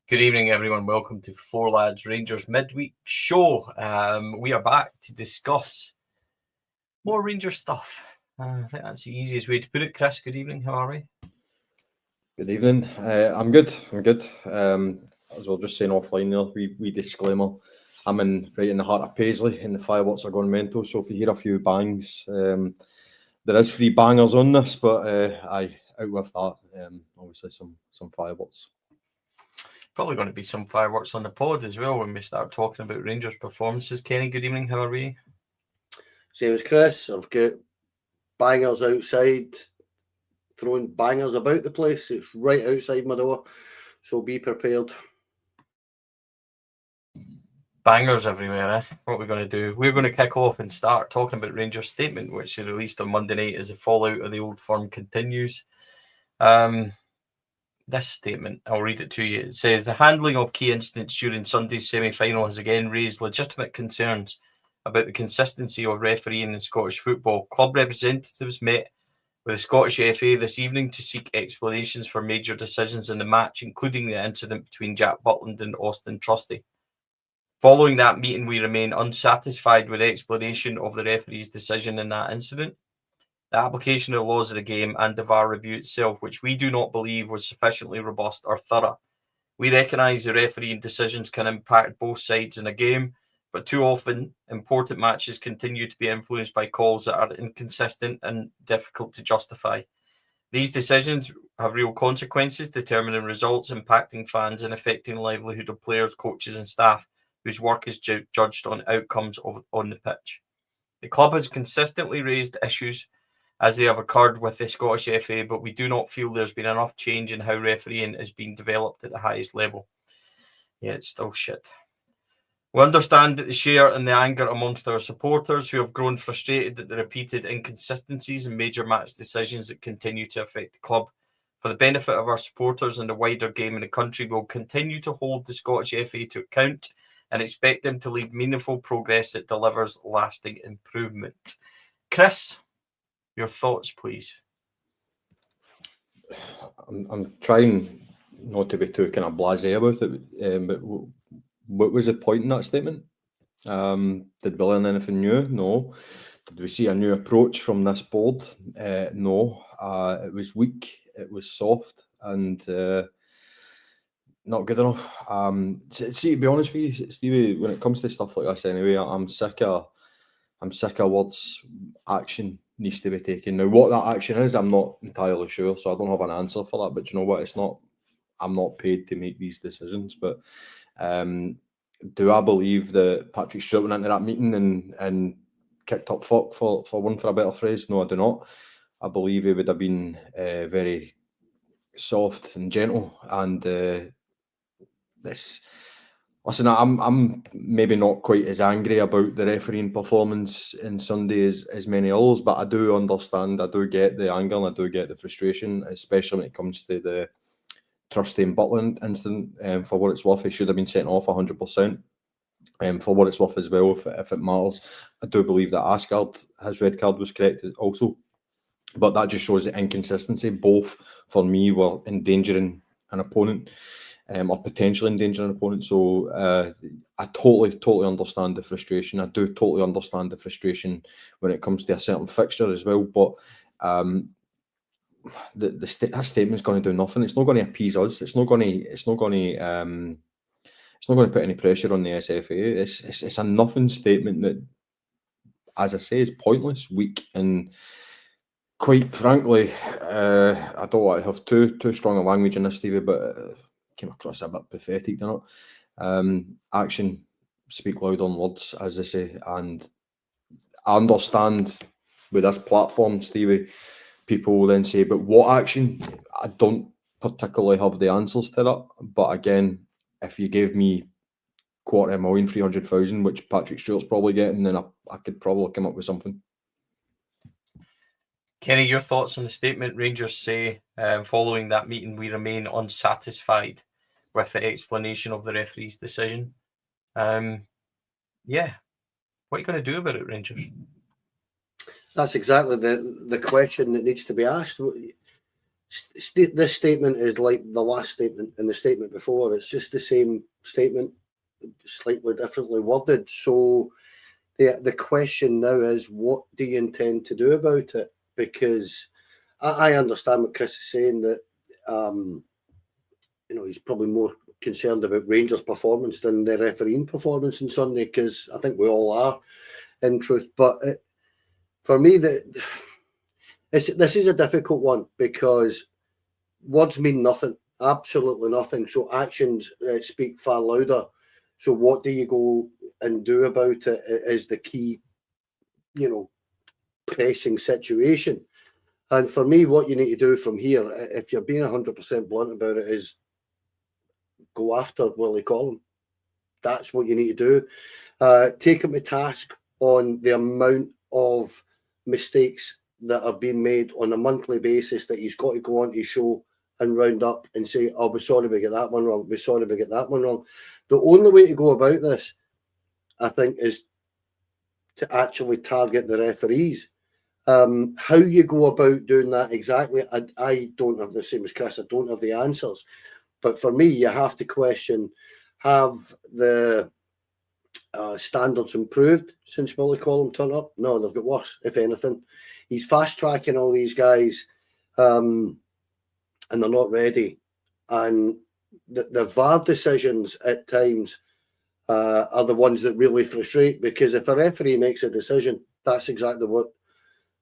Good evening, everyone. Welcome to Four Lads Rangers midweek show. We are back to discuss more Rangers stuff. I think that's the easiest way to put it. Chris, good evening. How are we? Good evening. I'm good. As we were just saying offline there, we disclaimer. I'm right in the heart of Paisley, and the fireworks are going mental. So if you hear a few bangs, there is 3 bangers on this, but out with that, obviously some fireworks. Probably going to be some fireworks on the pod as well when we start talking about Rangers performances. Kenny, good evening. How are we? Same as Chris. I've got bangers outside, throwing bangers about the place. It's right outside my door, so be prepared. Bangers everywhere, eh? What we're going to do? We're going to kick off and start talking about Rangers' statement, which they released on Monday night as the fallout of the old firm continues. This statement, I'll read it to you. It says, the handling of key incidents during Sunday's semi-final has again raised legitimate concerns about the consistency of refereeing in Scottish football. Club representatives met with the Scottish FA this evening to seek explanations for major decisions in the match, including the incident between Jack Butland and Austin Trusty. Following that meeting, we remain unsatisfied with the explanation of the referee's decision in that incident, the application of the laws of the game, and the VAR review itself, which we do not believe was sufficiently robust or thorough. We recognise the refereeing decisions can impact both sides in a game, but too often important matches continue to be influenced by calls that are inconsistent and difficult to justify. These decisions have real consequences, determining results, impacting fans, and affecting the livelihood of players, coaches, and staff whose work is judged on outcomes on the pitch. The club has consistently raised issues as they have occurred with the Scottish FA, but we do not feel there's been enough change in how refereeing is being developed at the highest level. Yeah, it's still shit. We understand that the share and the anger amongst our supporters who have grown frustrated at the repeated inconsistencies and major match decisions that continue to affect the club. For the benefit of our supporters and the wider game in the country, we'll continue to hold the Scottish FA to account and expect them to lead meaningful progress that delivers lasting improvement. Chris, your thoughts, please. I'm trying not to be too kind of blasé about it, but what was the point in that statement? Did we learn anything new? No. Did we see a new approach from this board? No. It was weak, it was soft, and not good enough. See, to be honest with you, Stevie, when it comes to stuff like this anyway, I'm sick of words. Action needs to be taken. Now, what that action is, I'm not entirely sure, so I don't have an answer for that. But you know what? I'm not paid to make these decisions. But do I believe that Patrick Stewart went into that meeting and kicked up fuck, for one for a better phrase? No, I do not. I believe he would have been very soft and gentle, and listen, I'm maybe not quite as angry about the refereeing performance in Sunday as many others, but I do understand, I do get the anger and I do get the frustration, especially when it comes to the Trusty and Butland incident. For what it's worth, he should have been sent off 100%. For what it's worth as well, if it matters, I do believe that Asgard, his red card was correct also, but that just shows the inconsistency. Both, for me, were endangering an opponent. Or potentially endangering an opponent. So I totally understand the frustration. I do totally understand the frustration when it comes to a certain fixture as well. But that statement's going to do nothing. It's not going to appease us. It's not going to put any pressure on the SFA. It's a nothing statement that, as I say, is pointless, weak, and quite frankly, I don't want to have too strong a language in this, Stevie, but came across a bit pathetic, didn't it? Action speak louder than words, as they say, and I understand with this platform, Stevie, people will then say, but what action? I don't particularly have the answers to that, but again, if you gave me 250,000, 300,000, which Patrick Stewart's probably getting, then I could probably come up with something. Kenny, your thoughts on the statement? Rangers say, following that meeting, we remain unsatisfied with the explanation of the referee's decision. Yeah. What are you going to do about it, Rangers? That's exactly the question that needs to be asked. this statement is like the last statement and the statement before. It's just the same statement, slightly differently worded. So the question now is, what do you intend to do about it? Because I understand what Chris is saying, that he's probably more concerned about Rangers' performance than the refereeing performance on Sunday, because I think we all are, in truth. But for me, this is a difficult one, because words mean nothing, absolutely nothing. So actions speak far louder. So what do you go and do about it is the key, pressing situation. And for me, what you need to do from here, if you're being 100% blunt about it, is go after Willie Collum. That's what you need to do. Take him to task on the amount of mistakes that are being made on a monthly basis, that he's got to go on his show and round up and say, oh, we're sorry we get that one wrong. We're sorry we get that one wrong. The only way to go about this, I think, is to actually target the referees. How you go about doing that exactly, I don't have the same as Chris. I don't have the answers. But for me, you have to question, have the standards improved since Willie Collum turned up? No, they've got worse, if anything. He's fast-tracking all these guys, and they're not ready. And the VAR decisions at times are the ones that really frustrate, because if a referee makes a decision, that's exactly what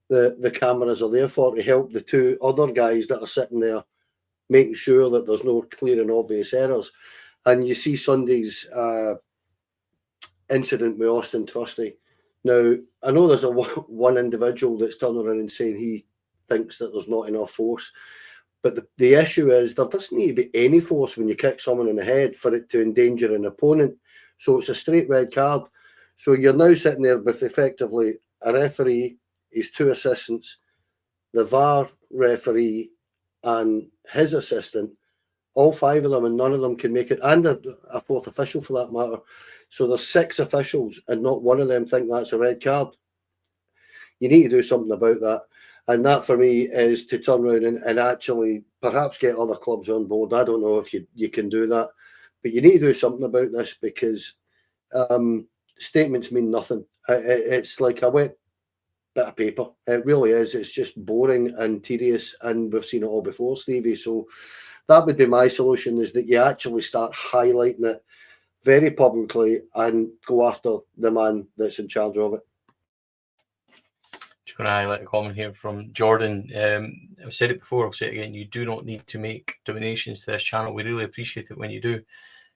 the cameras are there for, to help the two other guys that are sitting there, making sure that there's no clear and obvious errors. And you see Sunday's incident with Austin Trusty. Now, I know there's one individual that's turning around and saying he thinks that there's not enough force. But the issue is, there doesn't need to be any force when you kick someone in the head for it to endanger an opponent. So it's a straight red card. So you're now sitting there with effectively a referee, his two assistants, the VAR referee, and his assistant, all five of them, and none of them can make it, and a fourth official for that matter. So there's 6 officials, and not one of them think that's a red card. You need to do something about that. And that, for me, is to turn around and actually perhaps get other clubs on board. I don't know if you can do that, but you need to do something about this, because statements mean nothing. It's like a wet bit of paper. It really is. It's just boring and tedious, and we've seen it all before, Stevie. So that would be my solution, is that you actually start highlighting it very publicly and go after the man that's in charge of it. Just going to highlight a comment here from Jordan. I've said it before, I'll say it again. You do not need to make donations to this channel. We really appreciate it when you do.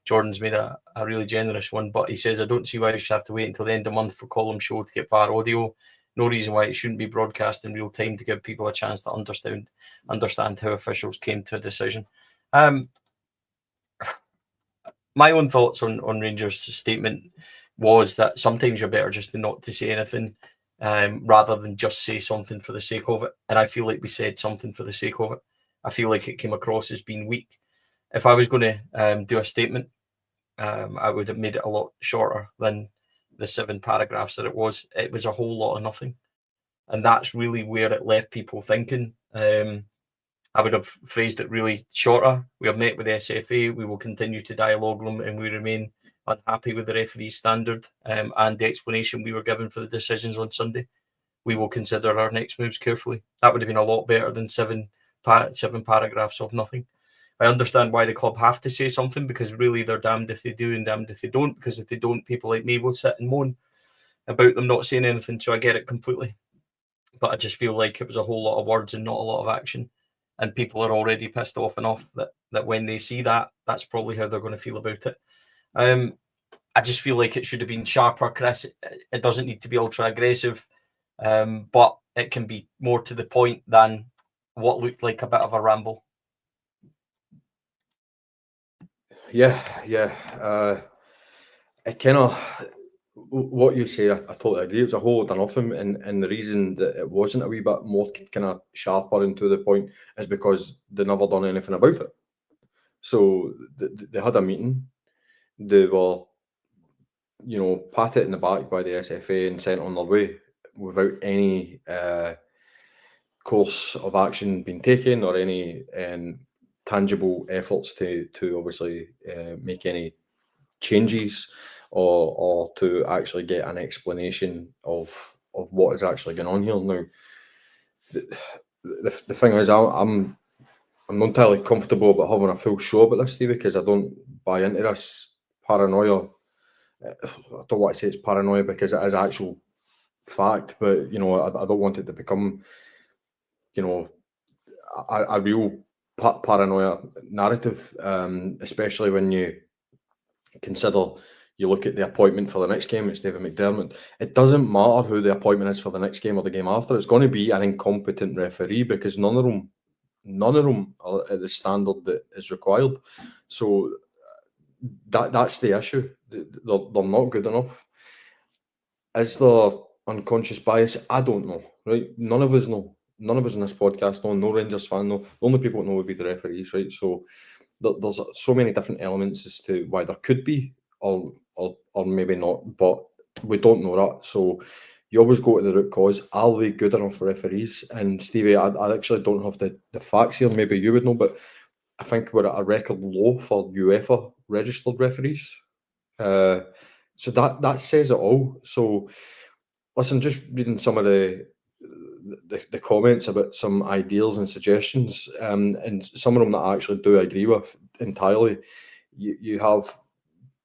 Jordan's made a really generous one, but he says, I don't see why we should have to wait until the end of the month for Column Show to get VAR audio. No reason why it shouldn't be broadcast in real time to give people a chance to understand how officials came to a decision. My own thoughts on Rangers' statement was that sometimes you're better just not to say anything, rather than just say something for the sake of it. And I feel like we said something for the sake of it. I feel like it came across as being weak. If I was going to do a statement, I would have made it a lot shorter than the 7 paragraphs that it was. It was a whole lot of nothing. And that's really where it left people thinking. I would have phrased it really shorter. We have met with the SFA. We will continue to dialogue them, and we remain unhappy with the referee's standard and the explanation we were given for the decisions on Sunday. We will consider our next moves carefully. That would have been a lot better than 7 paragraphs of nothing. I understand why the club have to say something, because really they're damned if they do and damned if they don't, because if they don't, people like me will sit and moan about them not saying anything. So I get it completely. But I just feel like it was a whole lot of words and not a lot of action. And people are already pissed off enough that when they see that, that's probably how they're going to feel about it. I just feel like it should have been sharper, Chris. It doesn't need to be ultra aggressive, but it can be more to the point than what looked like a bit of a ramble. Yeah. It kind of, what you say, I totally agree. It was a whole lot of nothing, and the reason that it wasn't a wee bit more kind of sharper and to the point is because they never done anything about it. So they had a meeting. They were, patted in the back by the SFA and sent on their way without any course of action been taken or any tangible efforts to obviously make any changes or to actually get an explanation of what is actually going on here. Now, the thing is, I'm not entirely comfortable about having a full show about this, Stevie, because I don't buy into this paranoia. I don't want to say it's paranoia because it is actual fact, but you know, I don't want it to become, you know, a real paranoia narrative, especially when you consider you look at the appointment for the next game. It's David McDermott. It doesn't matter who the appointment is for the next game or the game after. It's going to be an incompetent referee because none of them are at the standard that is required. So that's the issue. They're not good enough. Is there unconscious bias? I don't know. Right? None of us know. None of us in this podcast know. No Rangers fan know. The only people that know would be the referees, right? So there's so many different elements as to why there could be or maybe not, but we don't know that. So you always go to the root cause. Are they good enough referees? And Stevie, I actually don't have the facts here. Maybe you would know, but I think we're at a record low for UEFA registered referees. So that says it all. So listen, just reading some of the comments about some ideas and suggestions, and some of them that I actually do agree with entirely. You have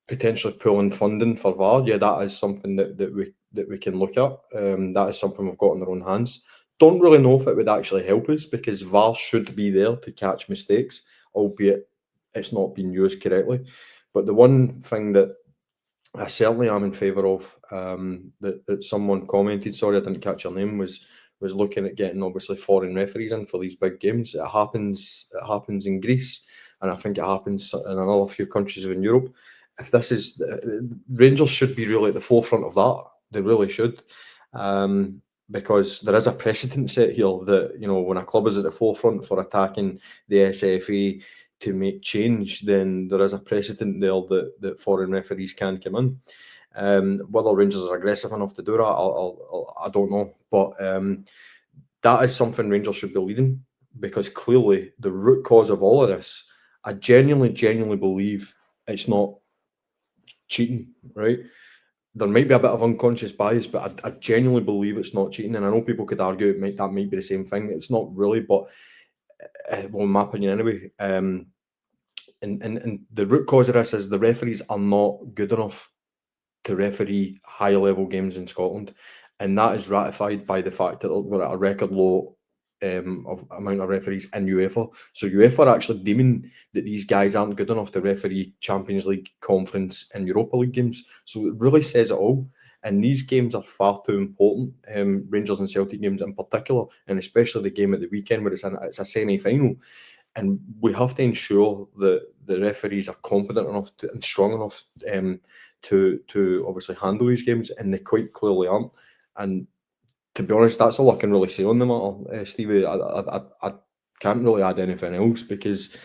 potentially pulling funding for VAR. Yeah, that is something that we can look at. That is something we've got in our own hands. Don't really know if it would actually help us because VAR should be there to catch mistakes, albeit it's not being used correctly. But the one thing that I certainly am in favour of, that someone commented, sorry I didn't catch your name, was looking at getting obviously foreign referees in for these big games. It happens in Greece, and I think it happens in another few countries in Europe. If this is, Rangers should be really at the forefront of that. They really should, because there is a precedent set here that, you know, when a club is at the forefront for attacking the SFA to make change, then there is a precedent there that foreign referees can come in. Whether Rangers are aggressive enough to do that, I don't know. But that is something Rangers should be leading, because clearly the root cause of all of this, I genuinely believe it's not cheating, right? There might be a bit of unconscious bias, but I genuinely believe it's not cheating. And I know people could argue that might be the same thing. It's not really, but well, in my opinion anyway. And the root cause of this is the referees are not good enough to referee high level games in Scotland, and that is ratified by the fact that we're at a record low of amount of referees in UEFA. So UEFA are actually deeming that these guys aren't good enough to referee Champions League, Conference and Europa League games. So it really says it all. And these games are far too important, Rangers and Celtic games in particular, and especially the game at the weekend where it's a semi-final. And we have to ensure that the referees are competent enough and strong enough to obviously handle these games, and they quite clearly aren't. And to be honest, that's all I can really say on the matter, Stevie. I can't really add anything else because,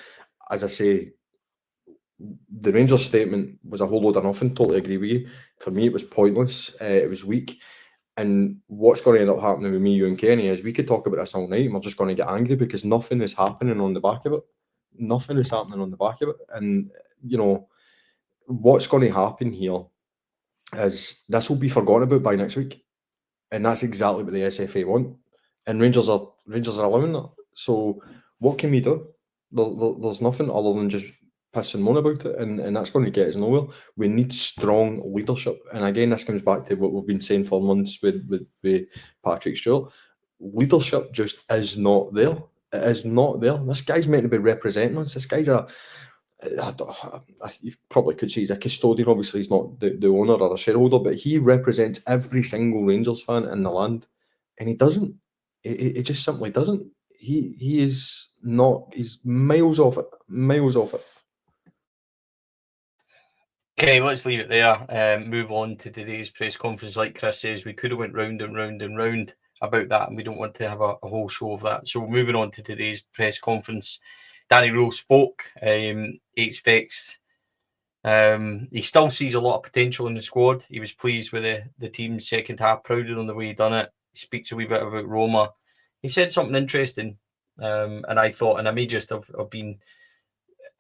as I say, the Rangers statement was a whole load of nothing. Totally agree with you. For me, it was pointless. It was weak. And what's going to end up happening with me, you and Kenny is we could talk about this all night and we're just going to get angry because nothing is happening on the back of it. Nothing is happening on the back of it. And, you know, what's going to happen here is this will be forgotten about by next week. And that's exactly what the SFA want. And Rangers are allowing that. So what can we do? There's nothing other than just piss and moan about it, and that's going to get us nowhere. We need strong leadership. And again, this comes back to what we've been saying for months with Patrick Stewart. Leadership just is not there. It is not there. This guy's meant to be representing us. This guy's you probably could say he's a custodian. Obviously, he's not the owner or a shareholder, but he represents every single Rangers fan in the land, and he doesn't. He just simply doesn't. He is not. He's miles off it. Miles off it. Okay, let's leave it there. Move on to today's press conference. Like Chris says, we could have went round and round and round about that, and we don't want to have a whole show of that. So moving on to today's press conference, Danny Röhl spoke. He expects, he still sees a lot of potential in the squad. He was pleased with the team's second half, proud of the way he done it. He speaks a wee bit about Roma. he said something interesting, and I thought, and I may just have been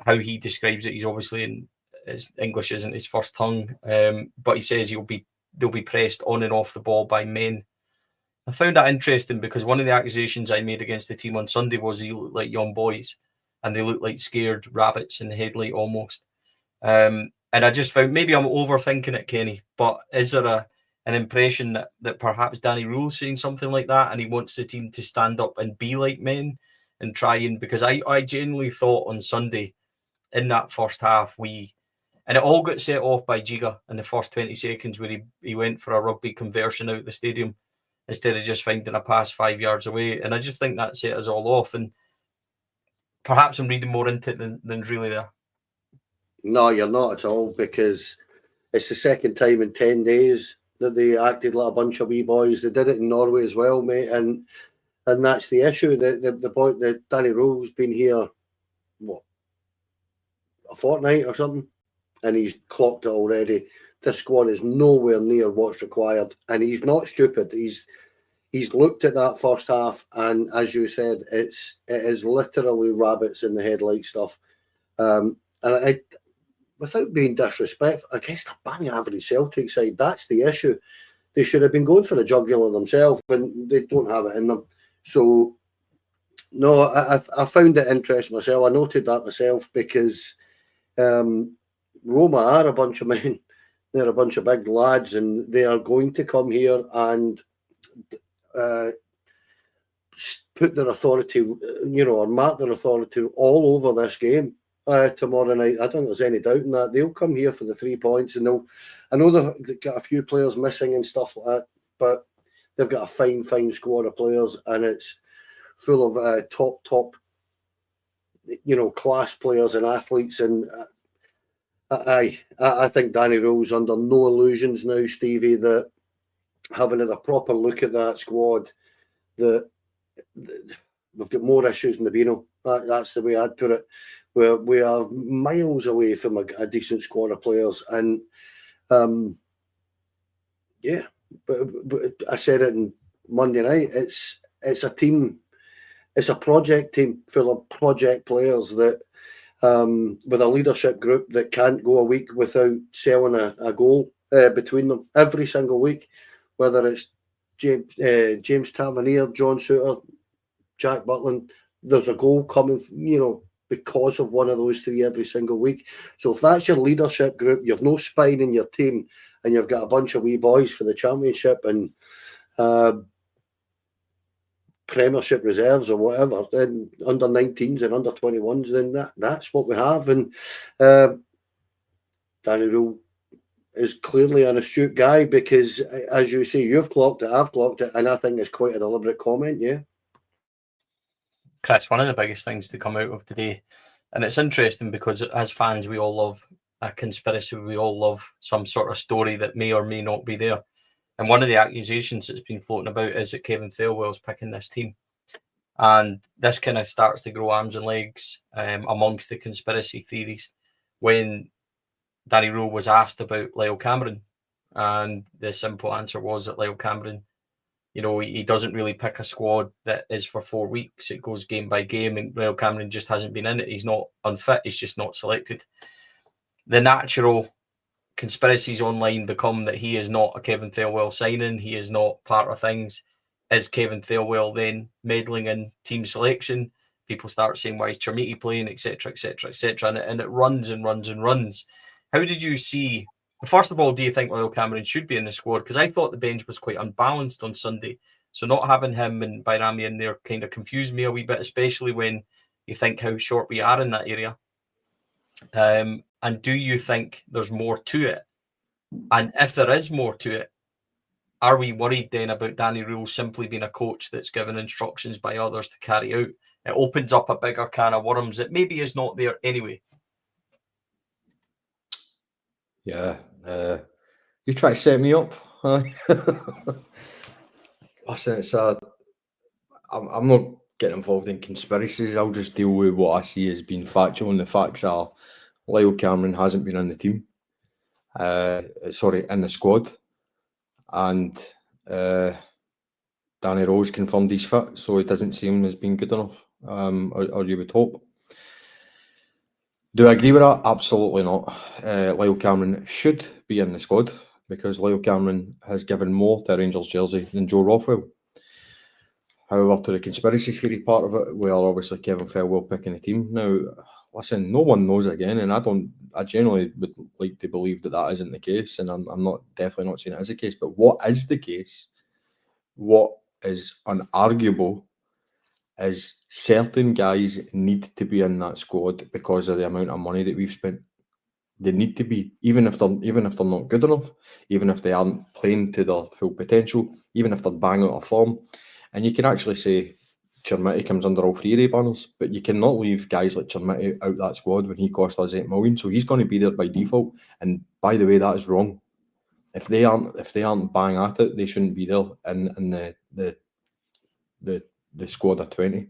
how he describes it. He's obviously his English isn't his first tongue, but he says they'll be pressed on and off the ball by men. I found that interesting because one of the accusations I made against the team on Sunday was he looked like young boys, and they looked like scared rabbits in the headlight almost. And I just found, maybe I'm overthinking it, Kenny, but is there an impression that perhaps Danny Röhl's saying something like that, and he wants the team to stand up and be like men and try and, because I genuinely thought on Sunday in that first half and it all got set off by Giga in the first 20 seconds where he went for a rugby conversion out of the stadium instead of just finding a pass 5 yards away. And I just think that set us all off. And perhaps I'm reading more into it than's really there. No, you're not at all, because it's the second time in 10 days that they acted like a bunch of wee boys. They did it in Norway as well, mate. And that's the issue. The boy, Danny Röhl's been here, what, a fortnight or something? And he's clocked it already. This squad is nowhere near what's required. And he's not stupid. He's looked at that first half, and as you said, it is literally rabbits in the headlight stuff. And I, without being disrespectful, against a bang average Celtic side, that's the issue. They should have been going for the jugular themselves, and they don't have it in them. So, no, I found it interesting myself. I noted that myself because Roma are a bunch of men. They're a bunch of big lads, and they are going to come here and put their authority, or mark their authority all over this game tomorrow night. I don't think there's any doubt in that. They'll come here for the 3 points, and I know they've got a few players missing and stuff like that, but they've got a fine squad of players, and it's full of top, class players and athletes. And I think Danny Röhl's under no illusions now, Stevie, that having had a proper look at that squad, that we've got more issues than the Beano. That's the way I'd put it. We are miles away from a decent squad of players, and but I said it on Monday night. It's a team, it's a project team full of project players that, with a leadership group that can't go a week without selling a goal between them every single week, whether it's James Tavernier, John Souttar, Jack Butland. There's a goal coming, because of one of those three every single week. So if that's your leadership group, you've no spine in your team, and you've got a bunch of wee boys for the championship and Premiership reserves or whatever, then under 19s and under 21s, then that's what we have. And Danny Röhl is clearly an astute guy, because, as you say, you've clocked it, I've clocked it, and I think it's quite a deliberate comment, yeah. Chris, one of the biggest things to come out of today, and it's interesting because as fans, we all love a conspiracy, we all love some sort of story that may or may not be there. And one of the accusations that's been floating about is that Kevin Thelwell's picking this team. And this kind of starts to grow arms and legs amongst the conspiracy theories when Danny Röhl was asked about Lyall Cameron. And the simple answer was that Lyall Cameron, he doesn't really pick a squad that is for 4 weeks. It goes game by game, and Lyall Cameron just hasn't been in it. He's not unfit. He's just not selected. The natural conspiracies online become that he is not a Kevin Thelwell signing. He is not part of things. Is Kevin Thelwell then meddling in team selection? People start saying, why is Chermiti playing, etc., etc., etc. And it runs and runs and runs. How did you see... First of all, do you think Lyall Cameron should be in the squad? Because I thought the bench was quite unbalanced on Sunday. So not having him and Bayrami in there kind of confused me a wee bit, especially when you think how short we are in that area. And do you think there's more to it? And if there is more to it, are we worried then about Danny Röhl simply being a coach that's given instructions by others to carry out? It opens up a bigger can of worms that maybe is not there anyway. Yeah, you try to set me up. Listen, I'm not getting involved in conspiracies. I'll just deal with what I see as being factual, and the facts are Lyall Cameron hasn't been in the team. In the squad, and Danny Rose confirmed he's fit, so it doesn't seem as being good enough, or you would hope. Do I agree with that? Absolutely not. Lyall Cameron should be in the squad because Lyall Cameron has given more to a Rangers jersey than Joe Rothwell. However, to the conspiracy theory part of it, well, obviously Kevin Thelwell picking the team. Now, listen, no one knows again, and I genuinely would like to believe that that isn't the case, and I'm definitely not saying it is the case, but what is the case, what is unarguable, is certain guys need to be in that squad because of the amount of money that we've spent. They need to be, even if they're not good enough, even if they aren't playing to their full potential, even if they're bang out of form. And you can actually say Chermiti comes under all three of the banners, but you cannot leave guys like Chermiti out that squad when he cost us $8 million. So he's going to be there by default. And by the way, that is wrong. If they aren't bang at it, they shouldn't be there in the squad of 20.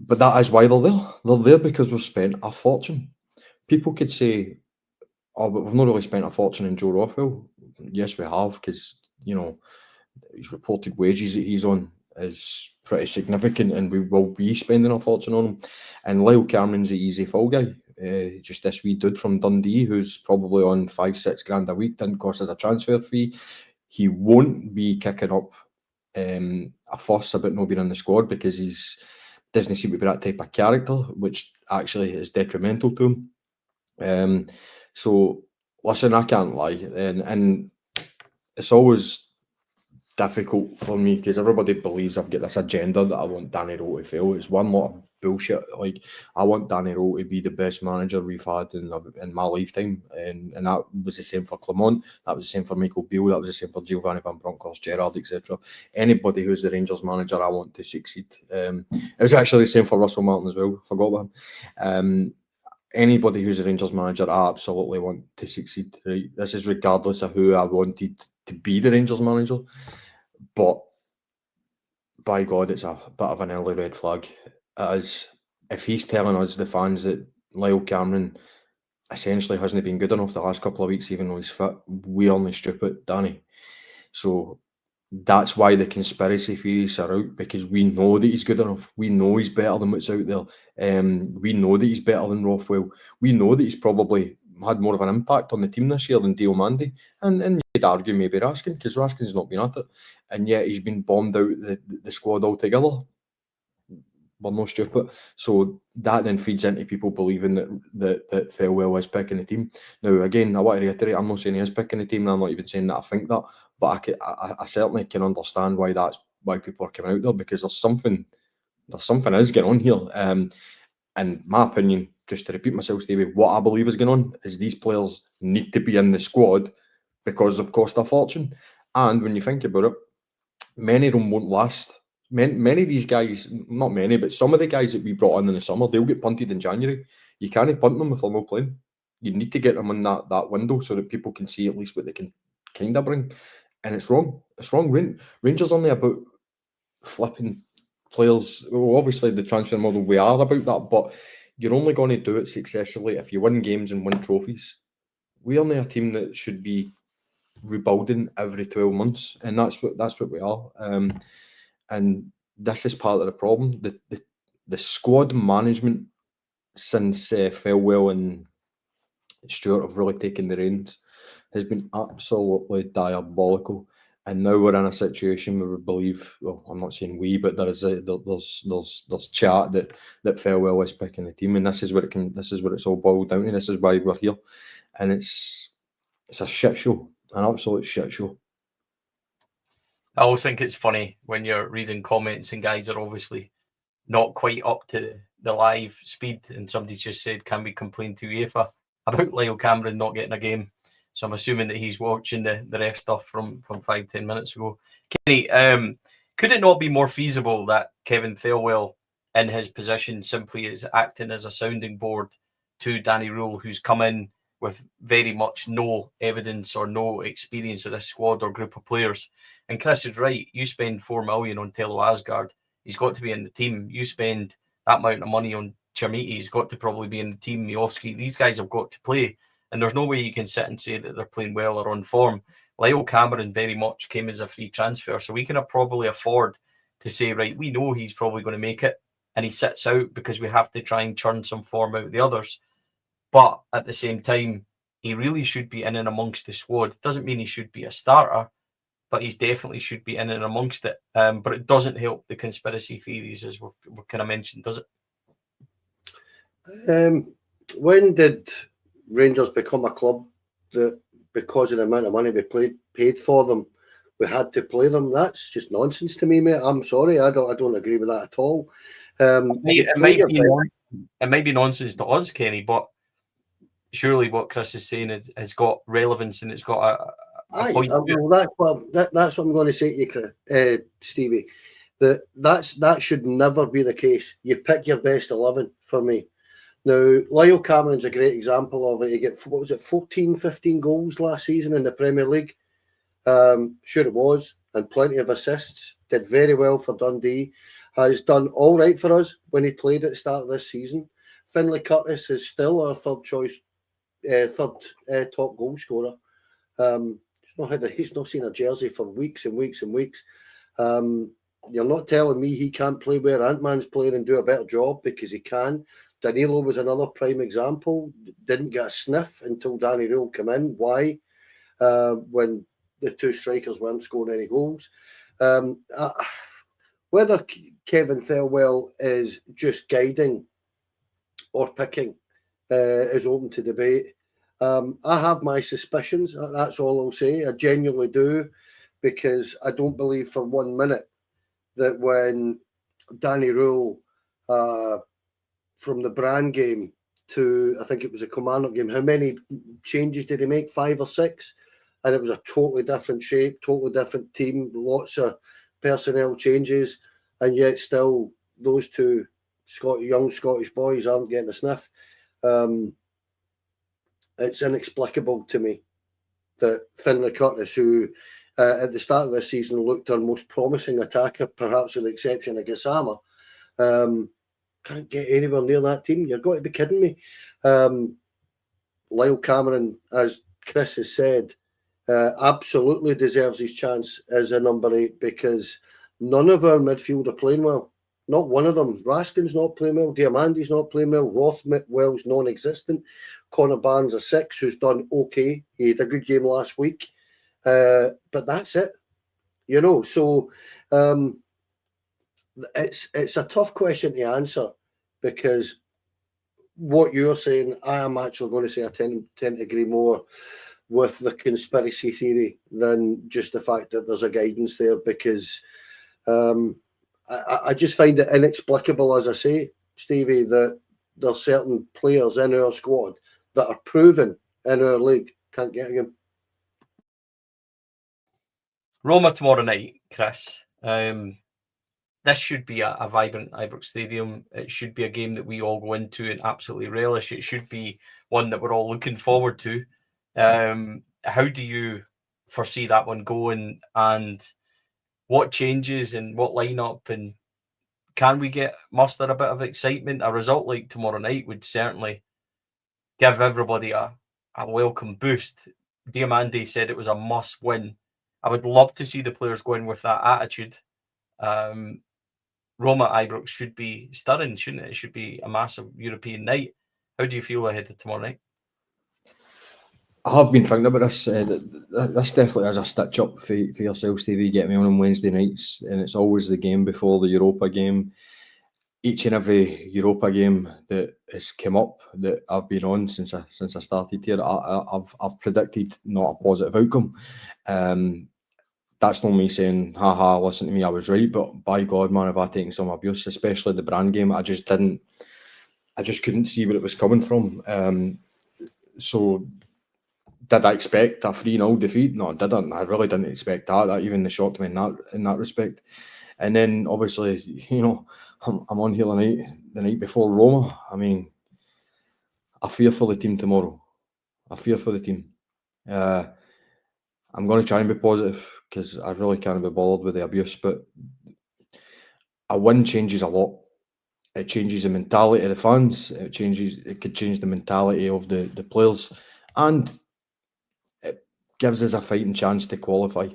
But that is why they're there. They're there because we've spent a fortune. People could say, oh, but we've not really spent a fortune in Joe Rothwell. Yes, we have, because, you know, his reported wages that he's on is pretty significant, and we will be spending a fortune on him. And Lyall Cameron's the easy fall guy. Just this wee dude from Dundee who's probably on 5-6 grand a week, didn't cost us a transfer fee. He won't be kicking up a fuss about not being in the squad because he's doesn't seem to be that type of character, which actually is detrimental to him. So listen, I can't lie, and it's always difficult for me because everybody believes I've got this agenda that I want Danny Röhl to fail. It's one lot of bullshit. Like, I want Danny Röhl to be the best manager we've had in my lifetime, and that was the same for Clement, that was the same for Michael Beale, that was the same for Giovanni Van Bronckhorst, Gerrard, etc. Anybody who's the Rangers manager, I want to succeed. It was actually the same for Russell Martin as well. Forgot about him. Anybody who's a Rangers manager, I absolutely want to succeed. Right? This is regardless of who I wanted to be the Rangers manager. But by God, it's a bit of an early red flag. It is. If he's telling us, the fans, that Lyall Cameron essentially hasn't been good enough the last couple of weeks, even though he's fit, we only stupid, Danny. So that's why the conspiracy theories are out, because we know that he's good enough. We know he's better than what's out there. We know that he's better than Rothwell. We know that he's probably had more of an impact on the team this year than Diomande. And you'd argue maybe Raskin, because Raskin's not been at it. And yet he's been bombed out the squad altogether. We're no stupid. So that then feeds into people believing that Thelwell is picking the team. Now, again, I want to reiterate, I'm not saying he is picking the team, and I'm not even saying that I think that, but I certainly can understand why people are coming out there, because there's something is going on here. In my opinion, just to repeat myself, Stevie, what I believe is going on is these players need to be in the squad because they've cost a fortune. And when you think about it, many of them won't last. Many of these guys, not many, but some of the guys that we brought in the summer, they'll get punted in January. You can't punt them if they're not playing. You need to get them in that window so that people can see at least what they can kind of bring. And it's wrong. It's wrong. Rangers only about flipping players. Well, obviously the transfer model, we are about that, but you're only going to do it successfully if you win games and win trophies. We are not a team that should be rebuilding every 12 months, and that's what we are. And this is part of the problem. The squad management since Thelwell and Stewart have really taken the reins has been absolutely diabolical. And now we're in a situation where we believe, well, I'm not saying we, but there's chat that Thelwell is picking the team, and this is what it's all boiled down to. This is why we're here, and it's a shit show, an absolute shit show. I always think it's funny when you're reading comments and guys are obviously not quite up to the live speed, and somebody just said, can we complain to UEFA about Lyall Cameron not getting a game? So I'm assuming that he's watching the ref stuff from 5-10 minutes ago. Kenny, could it not be more feasible that Kevin Thelwell in his position simply is acting as a sounding board to Danny Röhl, who's come in with very much no evidence or no experience of this squad or group of players? And Chris is right. You spend $4 million on Telo Asgard, he's got to be in the team. You spend that amount of money on Chermiti, he's got to probably be in the team. Miovski, these guys have got to play. And there's no way you can sit and say that they're playing well or on form. Lyall Cameron very much came as a free transfer, so we can probably afford to say, right, we know he's probably going to make it, and he sits out because we have to try and churn some form out of the others. But at the same time, he really should be in and amongst the squad. Doesn't mean he should be a starter, but he's definitely should be in and amongst it. But it doesn't help the conspiracy theories, as we're kind of mentioned, does it? When did Rangers become a club that, because of the amount of money we paid for them, we had to play them? That's just nonsense to me, mate. I'm sorry, I don't agree with that at all. It might be nonsense to us, Kenny, but surely what Chris is saying has got relevance, and it's got a point. Well, that's what I'm going to say to you, Stevie. That should never be the case. You pick your best 11 for me. Now, Lyall Cameron's a great example of it. He got, 14, 15 goals last season in the Premier League? Sure it was, and plenty of assists. Did very well for Dundee. Has done all right for us when he played at the start of this season. Finlay Curtis is still our third top goal scorer. He's not seen a jersey for weeks and weeks and weeks. You're not telling me he can't play where Ant-Man's playing and do a better job, because he can. Danilo was another prime example. Didn't get a sniff until Danny Röhl came in. Why? When the two strikers weren't scoring any goals. Whether Kevin Thelwell is just guiding or picking is open to debate. I have my suspicions. That's all I'll say. I genuinely do, because I don't believe for 1 minute that when Danny Röhl, from the Brand game to, I think it was a Kilmarnock game, how many changes did he make? 5 or 6? And it was a totally different shape, totally different team, lots of personnel changes, and yet still those two young Scottish boys aren't getting a sniff. It's inexplicable to me that Finlay Curtis, who at the start of this season looked our most promising attacker, perhaps with the exception of Gassama, can't get anywhere near that team. You've got to be kidding me. Lyall Cameron, as Chris has said, absolutely deserves his chance as a number 8, because none of our midfield are playing well. Not one of them. Raskin's not playing well. Diamandi's not playing well. Rothwell's non-existent. Connor Barnes, a 6, who's done okay. He had a good game last week. But that's it. So it's a tough question to answer, because what you're saying, I am actually going to say I tend to agree more with the conspiracy theory than just the fact that there's a guidance there, because I just find it inexplicable, as I say, Stevie, that there's certain players in our squad that are proven in our league can't get again. Roma tomorrow night, Chris. This should be a vibrant Ibrox Stadium. It should be a game that we all go into and absolutely relish. It should be one that we're all looking forward to. How do you foresee that one going, and what changes and what lineup, and can we muster a bit of excitement? A result like tomorrow night would certainly give everybody a welcome boost. Diamandi said it was a must win. I would love to see the players go in with that attitude. Roma Ibrox should be stirring, shouldn't it? It should be a massive European night. How do you feel ahead of tomorrow night? I have been thinking about this. This definitely is a stitch up for yourself, Stevie. You get me on Wednesday nights, and it's always the game before the Europa game. Each and every Europa game that has come up that I've been on since I started here, I've predicted not a positive outcome. That's not me saying, haha, listen to me, I was right. But by God, man, have I taken some abuse, especially the Brand game. I just couldn't see where it was coming from. So did I expect a 3-0 defeat? No, I didn't. I really didn't expect that. That even shocked me in that respect. And then obviously, I'm on here the night before Roma. I mean, I fear for the team tomorrow. I fear for the team. I'm going to try and be positive, because I really can't be bothered with the abuse. But a win changes a lot. It changes the mentality of the fans. It could change the mentality of the players. and it gives us a fighting chance to qualify.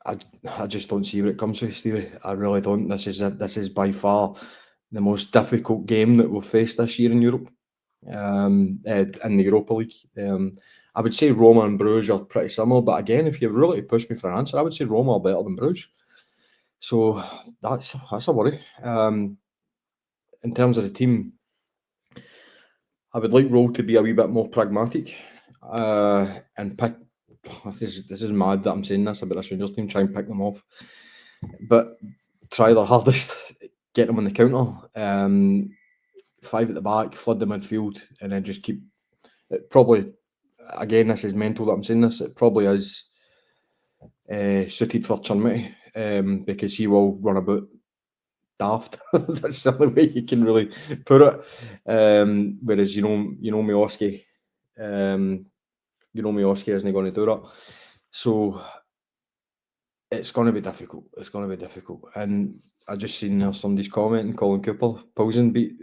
I just don't see where it comes with, Stevie. I really don't. This is by far the most difficult game that we've faced this year in Europe, in the Europa League. I would say Roma and Bruges are pretty similar, but again, if you really push me for an answer, I would say Roma are better than Bruges. So that's a worry. In terms of the team, I would like Röhl to be a wee bit more pragmatic and pick. This is mad that I'm saying this about this Rangers team. Try and pick them off, but try their hardest, get them on the counter. 5 at the back, flood the midfield, and then just keep. It probably, again, this is mental that I'm saying this. It probably is suited for Churmity because he will run about daft. That's the only way you can really put it. Whereas you know Miłoski. Isn't going to do that. So it's going to be difficult. And I just seen there somebody's commenting, Colin Cooper, Poulsen beat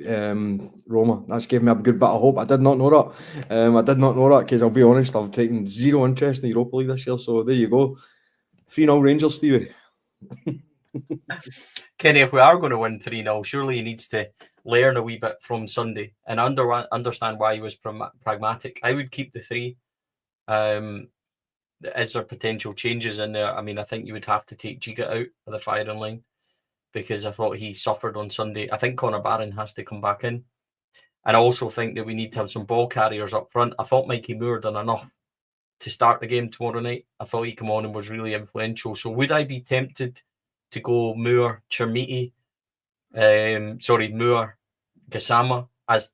Roma. That's given me a good bit of hope. I did not know that. Because I'll be honest, I've taken zero interest in the Europa League this year. So there you go. 3-0 Rangers, Stevie. Kenny, if we are going to win 3-0, surely he needs to learn a wee bit from Sunday and understand why he was pragmatic. I would keep the 3. Is there potential changes in there? I mean, I think you would have to take Giga out of the firing line because I thought he suffered on Sunday. I think Connor Barron has to come back in. And I also think that we need to have some ball carriers up front. I thought Mikey Moore done enough to start the game tomorrow night. I thought he came on and was really influential. So would I be tempted to go Moore, Churmity, Moore, Gassama as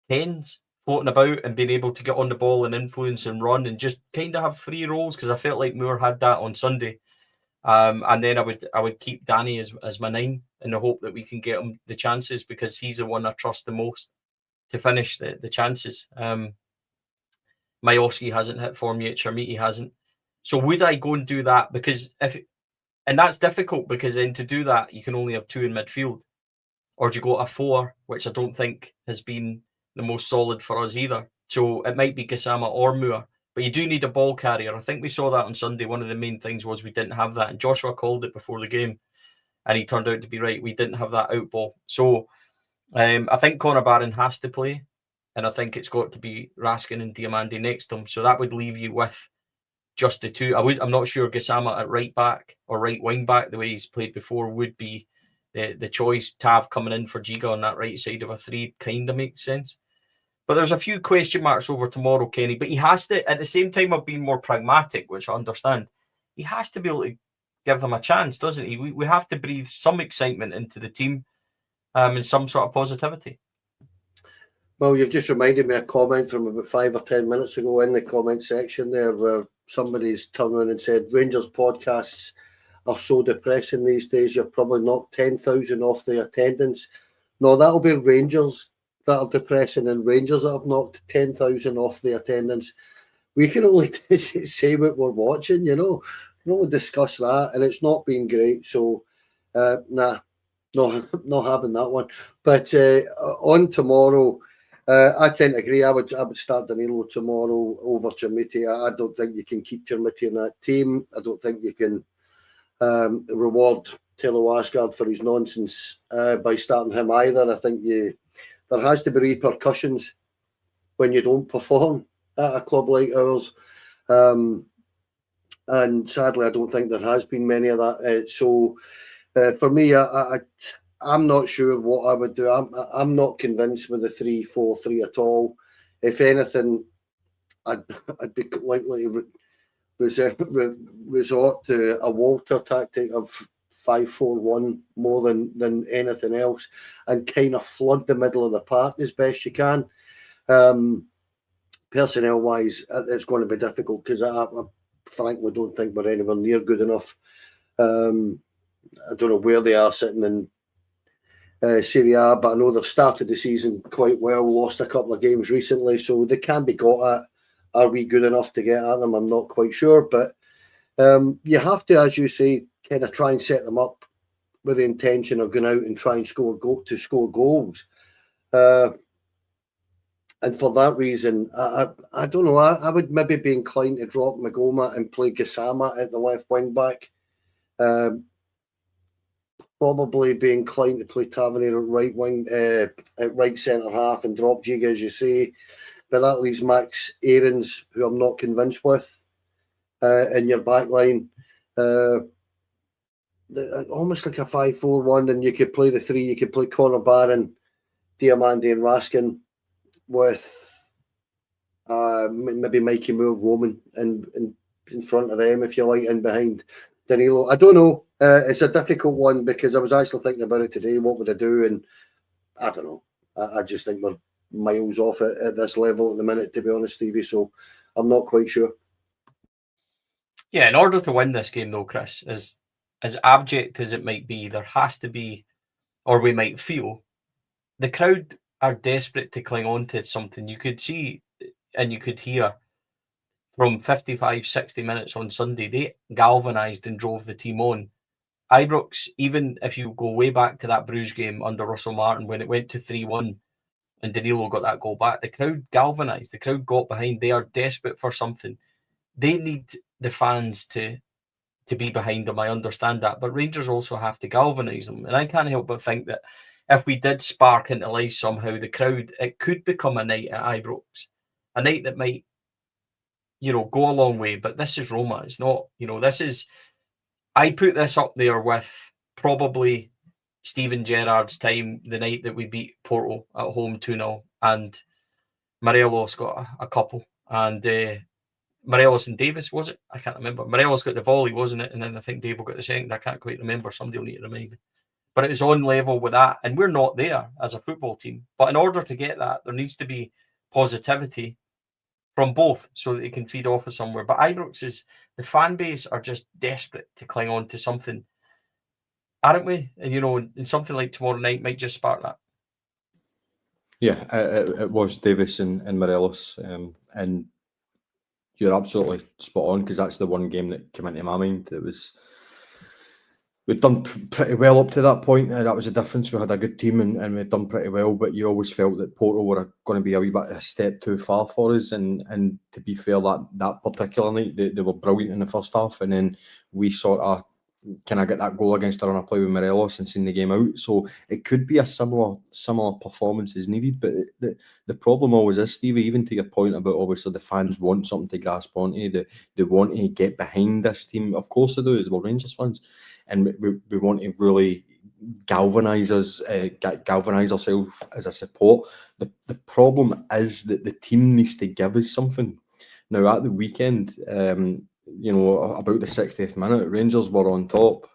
10s? Floating about and being able to get on the ball and influence and run and just kind of have 3 roles, because I felt like Moore had that on Sunday. And then I would keep Danny as my 9 in the hope that we can get him the chances, because he's the one I trust the most to finish the chances. Miłoski hasn't hit form yet, Churmity hasn't. So would I go and do that? And that's difficult, because then to do that you can only have 2 in midfield, or do you go a 4, which I don't think has been the most solid for us either. So it might be Gassama or Moore, but you do need a ball carrier. I think we saw that on Sunday. One of the main things was we didn't have that, and Joshua called it before the game, and he turned out to be right. We didn't have that out ball. So I think Connor Barron has to play, and I think it's got to be Raskin and Diamandi next to him. So that would leave you with just the 2. I'm not sure Gassama at right back or right wing back, the way he's played before, would be the choice. Tav coming in for Giga on that right side of a 3 kind of makes sense. But there's a few question marks over tomorrow, Kenny. But he has to, at the same time of being more pragmatic, which I understand, he has to be able to give them a chance, doesn't he? We have to breathe some excitement into the team and some sort of positivity. Well, you've just reminded me of a comment from about 5 or 10 minutes ago in the comment section there, where somebody's turned around and said, Rangers podcasts are so depressing these days, you've probably knocked 10,000 off the attendance. No, that'll be Rangers that are depressing, and Rangers that have knocked 10,000 off the attendance. We can only say what we're watching, We can only discuss that, and it's not been great. So, not having that one. But on tomorrow, I tend to agree. I would start Danilo tomorrow over Churmity. I don't think you can keep Churmity in that team. I don't think you can reward Telo Asgard for his nonsense by starting him either. I think there has to be repercussions when you don't perform at a club like ours. And sadly, I don't think there has been many of that. So for me, I'm not sure what I would do. I'm not convinced with the 3-4-3 at all. If anything, I'd be likely to resort to a Walter tactic of 5-4-1 more than anything else, and kind of flood the middle of the park as best you can. Personnel wise, it's going to be difficult, because I frankly don't think we're anywhere near good enough. I don't know where they are sitting in Serie A, but I know they've started the season quite well, lost a couple of games recently, so they can be got at. Are we good enough to get at them? I'm not quite sure, but you have to, as you say, kind of try and set them up with the intention of going out and try and score goals. And for that reason, I don't know. I would maybe be inclined to drop Magoma and play Gassama at the left wing back. Probably be inclined to play Tavernier at right wing, at right centre half, and drop Giga, as you say. But that leaves Max Aarons, who I'm not convinced with, in your back line. Almost like a 5-4-1, and you could play the three. You could play Connor Barron, Diamandi, and Raskin with maybe Mikey Moore, Roman, in front of them, if you like, and behind Danilo. I don't know. It's a difficult one because I was actually thinking about it today. What would I do? And I don't know. I just think we're miles off at this level at the minute, to be honest, Stevie. So I'm not quite sure. Yeah, in order to win this game, though, Chris, as abject as it might be, there has to be, or we might feel, the crowd are desperate to cling on to something. You could see and you could hear from 55, 60 minutes on Sunday, they galvanised and drove the team on. Ibrox, even if you go way back to that Bruges game under Russell Martin, when it went to 3-1 and Danilo got that goal back, the crowd galvanised, the crowd got behind. They are desperate for something. They need the fans to be behind them. I understand that, but Rangers also have to galvanise them. And I can't help but think that if we did spark into life somehow, the crowd, it could become a night at Ibrox, a night that might, go a long way. But this is Roma. It's not, this is, I put this up there with probably Steven Gerrard's time, the night that we beat Porto at home 2-0, and Morelos got a couple, and Morelos and Davis, was it? I can't remember. Morelos got the volley, wasn't it? And then I think Dave got the second. I can't quite remember. Somebody will need to remind me. But it was on level with that, and we're not there as a football team. But in order to get that, there needs to be positivity from both so that they can feed off of somewhere. But Ibrox the fan base are just desperate to cling on to something, aren't we? And, and something like tomorrow night might just spark that. Yeah, it was Davis and Morelos, and you're absolutely spot on, because that's the one game that came into my mind. We'd done pretty well up to that point. That was the difference. We had a good team and we'd done pretty well, but you always felt that Porto were going to be a wee bit a step too far for us. And to be fair, that particular night, they were brilliant in the first half, and then we sort of get that goal against the run of play with Morelos and seen the game out. So it could be a similar performance is needed. But the problem always is, Stevie, even to your point about obviously the fans want something to grasp onto, they want to get behind this team. Of course they do, we're Rangers fans. And we want to really galvanise ourselves as a support. The problem is that the team needs to give us something. Now at the weekend, about the 60th minute, Rangers were on top,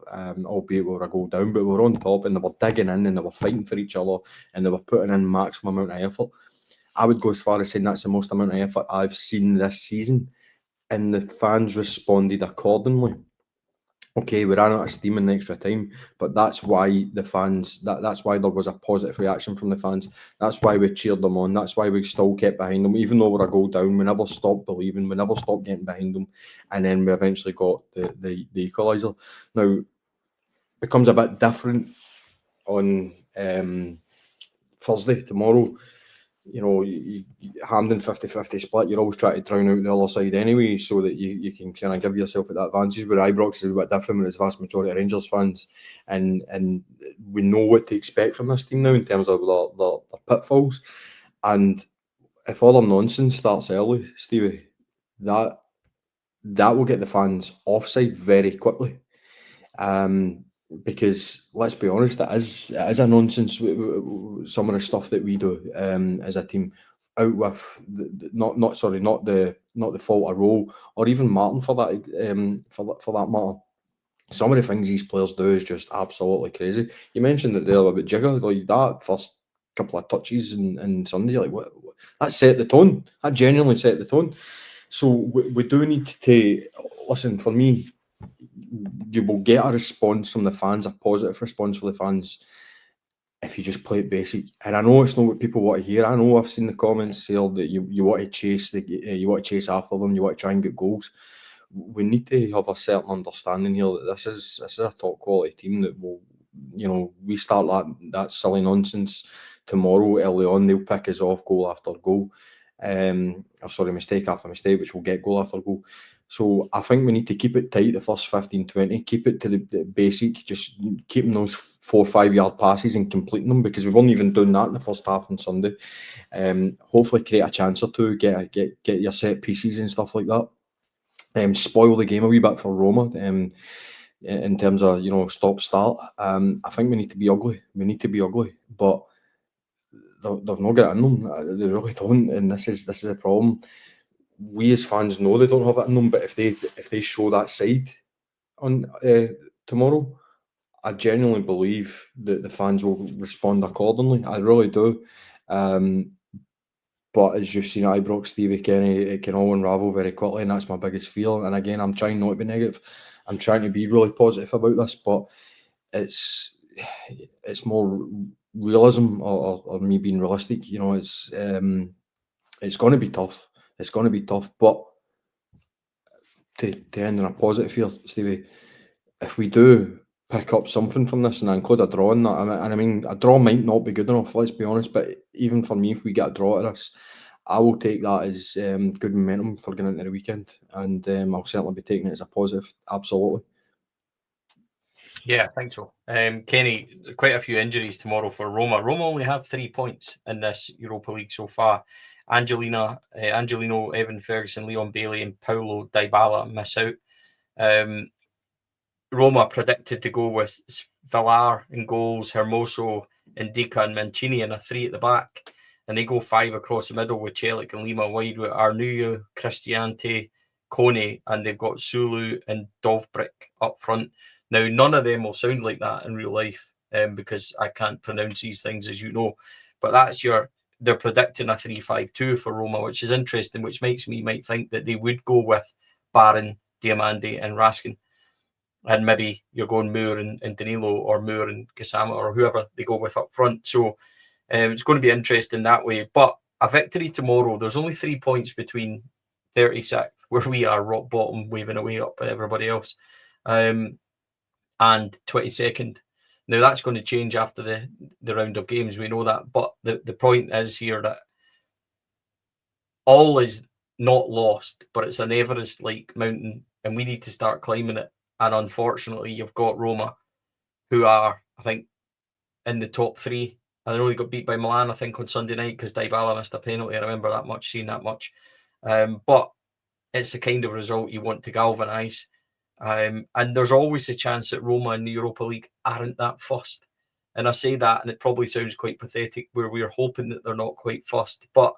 albeit we were a goal down, but we were on top, and they were digging in and they were fighting for each other and they were putting in maximum amount of effort. I would go as far as saying that's the most amount of effort I've seen this season, and the fans responded accordingly. Okay, we ran out of steam in extra time, but that's why the fans, that's why there was a positive reaction from the fans. That's why we cheered them on. That's why we still kept behind them. Even though we're a goal down, we never stopped believing. We never stopped getting behind them. And then we eventually got the equaliser. Now, it becomes a bit different on Thursday, tomorrow. You Hampden 50-50 split, you're always trying to drown out the other side anyway, so that you can kind of give yourself that advantage. Where Ibrox is a bit different, it's vast majority of Rangers fans, and we know what to expect from this team now in terms of the pitfalls. And if all the nonsense starts early, Stevie, that will get the fans offside very quickly. Because let's be honest, it is a nonsense. Some of the stuff that we do as a team, out with not the fault of Röhl or even Martin for that matter. Some of the things these players do is just absolutely crazy. You mentioned it there about Jigger, like that first couple of touches in Sunday, like what that set the tone. That genuinely set the tone. So we do need to listen. For me, you will get a response from the fans, a positive response for the fans, if you just play it basic. And I know it's not what people want to hear. I know I've seen the comments here that you want to chase you want to chase after them, you want to try and get goals. We need to have a certain understanding here that this is a top quality team that will, we start that silly nonsense tomorrow early on, they'll pick us off goal after goal. Mistake after mistake, which will get goal after goal. So I think we need to keep it tight the first 15-20, keep it to the basic, just keeping those 4 or 5 yard passes and completing them, because we weren't even doing that in the first half on Sunday. Hopefully create a chance or two, get your set pieces and stuff like that. Spoil the game a wee bit for Roma. In terms of, stop start. I think we need to be ugly. But they've not got it in them. They really don't, and this is a problem. We as fans know they don't have it in them, but if they show that side on tomorrow, I genuinely believe that the fans will respond accordingly. I really do. But as you've seen at Ibrox, Stevie, Kenny, it can all unravel very quickly, and that's my biggest fear. And again, I'm trying not to be negative. I'm trying to be really positive about this, but it's more realism or me being realistic. It's going to be tough. It's going to be tough, but to end on a positive here, Stevie, if we do pick up something from this, and I include a draw in that, and I mean, a draw might not be good enough, let's be honest, but even for me, if we get a draw at this, I will take that as good momentum for going into the weekend, and I'll certainly be taking it as a positive, absolutely. Yeah, I think so. Kenny, quite a few injuries tomorrow for Roma. Roma only have 3 points in this Europa League so far. Angelino, Evan Ferguson, Leon Bailey and Paulo Dybala miss out. Roma predicted to go with Villar in goals, Hermoso, Indica and Mancini, and a 3 at the back. And they go 5 across the middle with Celik and Lima wide with Arnuyo, Cristiante, Kone, and they've got Sulu and Dovbrik up front. Now, none of them will sound like that in real life because I can't pronounce these things, as you know. But they're predicting a 3-5-2 for Roma, which is interesting, which makes me might think that they would go with Barron, Diamande and Raskin. And maybe you're going Moore and Danilo, or Moore and Gassama, or whoever they go with up front. So it's going to be interesting that way. But a victory tomorrow, there's only 3 points between 36th, where we are rock bottom, waving away up at everybody else, and 22nd. Now, that's going to change after the round of games. We know that. But the point is here that all is not lost, but it's an Everest-like mountain, and we need to start climbing it. And unfortunately, you've got Roma, who are, I think, in the top 3. And they only got beat by Milan, I think, on Sunday night because Dybala missed a penalty. I remember that much, seeing that much. But it's the kind of result you want to galvanise. And there's always a chance that Roma in the Europa League aren't that fussed. And I say that, and it probably sounds quite pathetic, where we're hoping that they're not quite fussed. But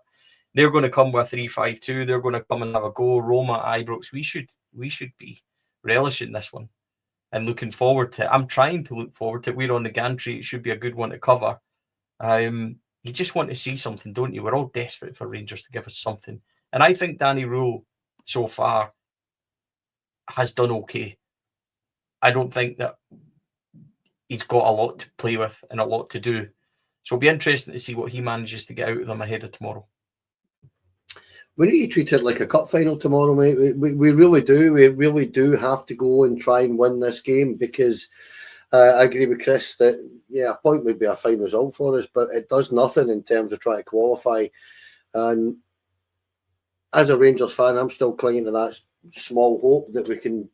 they're going to come with a 3-5-2. They're going to come and have a go. Roma, Ibrox, we should be relishing this one and looking forward to it. I'm trying to look forward to it. We're on the gantry. It should be a good one to cover. You just want to see something, don't you? We're all desperate for Rangers to give us something. And I think Danny Röhl so far has done okay. I don't think that he's got a lot to play with and a lot to do. So it'll be interesting to see what he manages to get out of them ahead of tomorrow. We need to treat it like a cup final tomorrow, mate. We really do. We really do have to go and try and win this game, because I agree with Chris that, a point would be a fine result for us, but it does nothing in terms of trying to qualify. And as a Rangers fan, I'm still clinging to that small hope that we can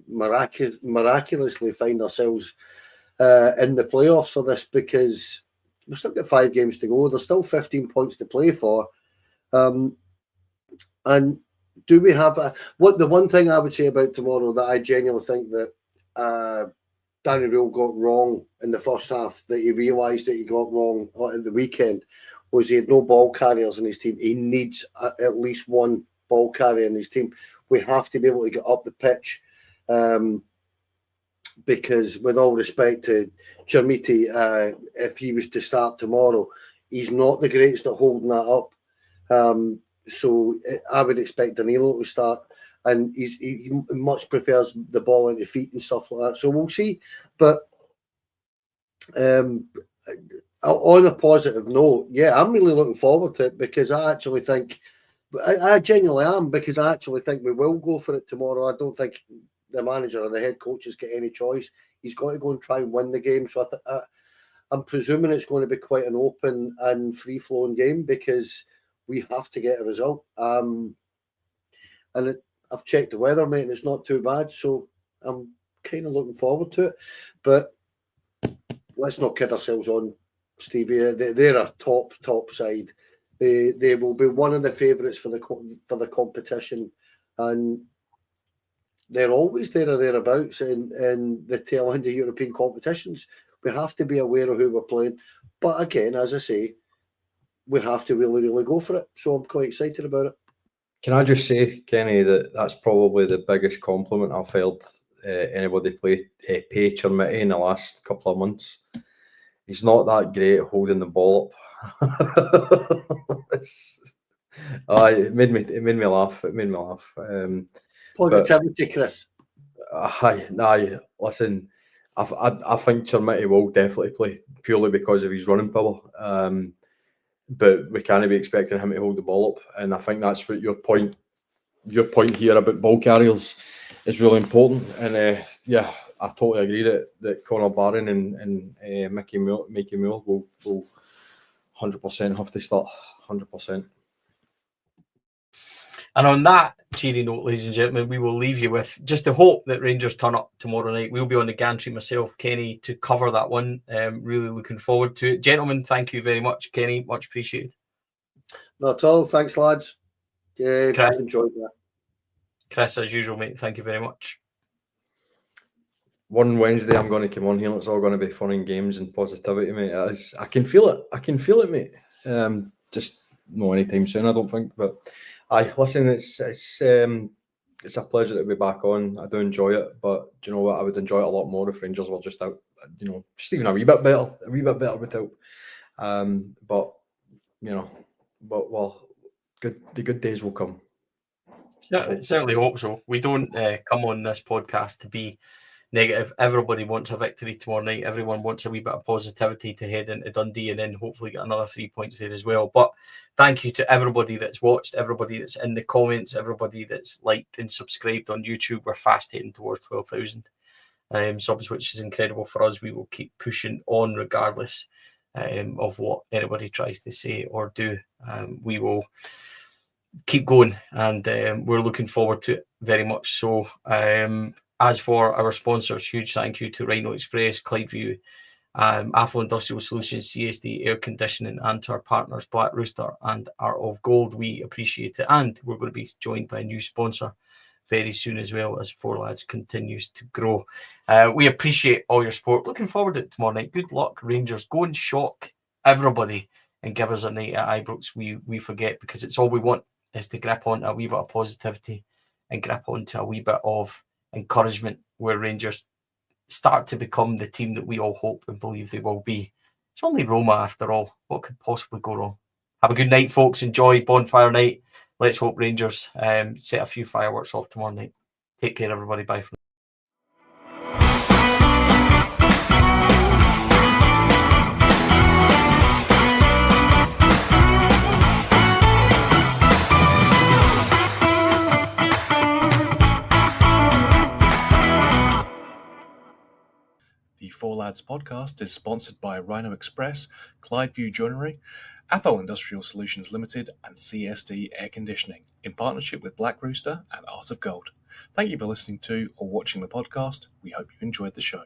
miraculously find ourselves in the playoffs for this, because we've still got 5 games to go. There's still 15 points to play for. And do we have the one thing I would say about tomorrow that I genuinely think that Danny Röhl got wrong in the first half, that he realised that he got wrong at the weekend, was he had no ball carriers in his team. He needs at least one ball carrier in his team. We have to be able to get up the pitch, because with all respect to Chermiti, if he was to start tomorrow, he's not the greatest at holding that up. So I would expect Danilo to start, and he much prefers the ball into feet and stuff like that. So we'll see. But on a positive note, I'm really looking forward to it, because I actually think, I genuinely am, because I actually think we will go for it tomorrow. I don't think the manager or the head coach has got any choice. He's got to go and try and win the game. So I'm presuming it's going to be quite an open and free-flowing game because we have to get a result. I've checked the weather, mate, and it's not too bad, so I'm kind of looking forward to it. But let's not kid ourselves on, Stevie. They're a top side. They will be one of the favourites for the competition, and they're always there or thereabouts in the tail end of European competitions. We have to be aware of who we're playing. But again, as I say, we have to really go for it. So I'm quite excited about it. Can I just say, Kenny, that's probably the biggest compliment I've heard anybody pay Chermiti in the last couple of months. He's not that great at holding the ball up. It made me laugh. It made me laugh. Positivity, Chris. Listen, I think Chermiti will definitely play purely because of his running power. But we can't be expecting him to hold the ball up, and I think that's what your point here about ball carriers is really important. And I totally agree that Conor Barron and Mickey Moore will 100% have to start. 100%. And on that cheery note, ladies and gentlemen, we will leave you with just the hope that Rangers turn up tomorrow night. We'll be on the gantry, myself, Kenny, to cover that one. Really looking forward to it. Gentlemen, thank you very much. Kenny, much appreciated. Not at all. Thanks, lads. Chris, enjoyed that. Chris, as usual, mate, thank you very much. One Wednesday, I'm going to come on here. It's all going to be fun and games and positivity, mate. I can feel it, mate. Just no anytime soon, I don't think. But listen, it's a pleasure to be back on. I do enjoy it, but do you know what? I would enjoy it a lot more if Rangers were just out, just even a wee bit better would help. But the good days will come. Certainly hope so. We don't come on this podcast to be negative. Everybody wants a victory tomorrow night. Everyone wants a wee bit of positivity to head into Dundee and then hopefully get another 3 points there as well. But thank you to everybody that's watched, everybody that's in the comments, everybody that's liked and subscribed on YouTube. We're fast heading towards 12,000 subs, which is incredible for us. We will keep pushing on regardless of what anybody tries to say or do. We will keep going, and we're looking forward to it very much so. As for our sponsors, huge thank you to Rhino Express, Clydeview, Afro Industrial Solutions, CSD Air Conditioning, and to our partners Black Rooster and Art of Gold. We appreciate it, and we're going to be joined by a new sponsor very soon as well as Four Lads continues to grow. We appreciate all your support. Looking forward to it tomorrow night. Good luck, Rangers. Go and shock everybody and give us a night at Ibrox. We forget, because it's all we want is to grip onto a wee bit of positivity and grip onto a wee bit of encouragement where Rangers start to become the team that we all hope and believe they will be. It's only Roma after all. What could possibly go wrong? Have a good night, folks. Enjoy bonfire night. Let's hope Rangers set a few fireworks off tomorrow night. Take care, everybody. Bye for now. The Four Lads podcast is sponsored by Rhino Express, Clydeview Joinery, Afro Industrial Solutions Limited, and CSD Air Conditioning, in partnership with Black Rooster and Art of Gold. Thank you for listening to or watching the podcast. We hope you enjoyed the show.